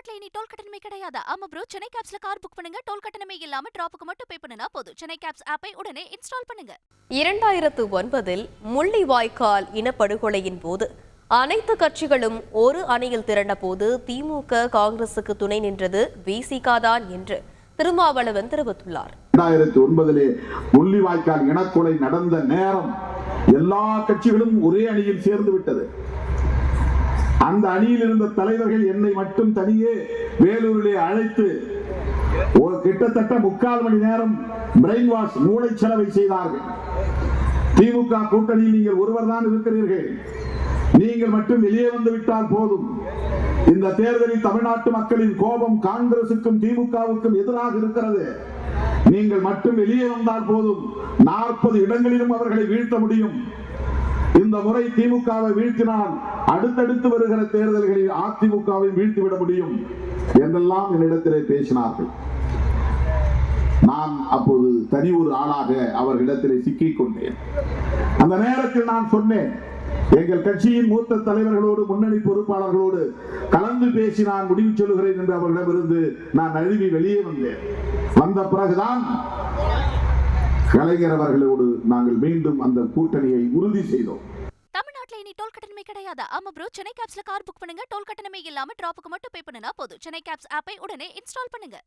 தமிழ்நாட்டுல இனி டோல் கட்டணமே கிடையாது. ஆமா ப்ரோ, சென்னை கேப்ஸ்ல கார் புக் பண்ணுங்க, டோல் கட்டணமே இல்லாம டிராப்புக்கு மட்டும் பே பண்ணுனா போதும். சென்னை கேப்ஸ் ஆப்பை உடனே இன்ஸ்டால் பண்ணுங்க. 2009 முள்ளிவாய்க்கால் இனப்படுகொலையின் போது அனைத்து கட்சிகளும் ஒரு அணியில் திரண்ட போது திமுக காங்கிரசுக்கு துணை நின்றது விசிக தான் என்று திருமாவளவன் தெரிவித்துள்ளார். 2009 முள்ளிவாய்க்கால் இனக்கொலை நடந்த நேரம் எல்லா கட்சிகளும் ஒரே அணியில் சேர்ந்து விட்டது. அந்த அணியில் இருந்த தலைவர்கள் என்னை மட்டும் தனியே வேலூரிலே அழைத்து கிட்டத்தட்ட 3/4 மணி நேரம் பிரெயின் வாஷ் மூளை செலவை செய்தார்கள். திமுக கூட்டணியில் நீங்கள் ஒருவர் தான் இருக்கிறீர்கள், நீங்கள் மட்டும் வெளியே வந்து விட்டால் போதும். இந்த தேர்தலில் தமிழ்நாட்டு மக்களின் கோபம் காங்கிரசுக்கும் திமுகவுக்கும் எதிராக இருக்கிறது. நீங்கள் மட்டும் வெளியே வந்தால் போதும், 40 இடங்களிலும் அவர்களை வீழ்த்த முடியும். இந்த முறை திமுகவை வீழ்த்தினால் அடுத்தடுத்து வருகிற தேர்தல்களில் அதிமுகவை வீழ்த்திவிட முடியும் என்றெல்லாம் என்னிடத்திலே பேசினார்கள். நான் அப்போது தனி ஒரு ஆளாக அவர்களிடத்திலே சிக்கிக் கொண்டேன். அந்த நேரத்தில் நான் சொன்னேன், எங்கள் கட்சியின் மூத்த தலைவர்களோடு முன்னணி பொறுப்பாளர்களோடு கலந்து பேசி நான் முடிவு சொல்லுகிறேன் என்று அவர்களிடமிருந்து நான் நழுவி வெளியே வந்தேன். வந்த பிறகுதான் கலைஞர் அவர்களோடு நாங்கள் மீண்டும் அந்த கூட்டணியை உறுதி செய்தோம். தமிழ்நாட்டுல இனி டோல் கட்டணமே கிடையாது. ஆமா ப்ரோ, சென்னை கேப்ஸ்ல கார் புக் பண்ணுங்க, டோல் கட்டணமே இல்லாம டிராப்புக்கு மட்டும் பே பண்ணுனா போதும். சென்னை கேப்ஸ் ஆப்பை உடனே இன்ஸ்டால் பண்ணுங்க.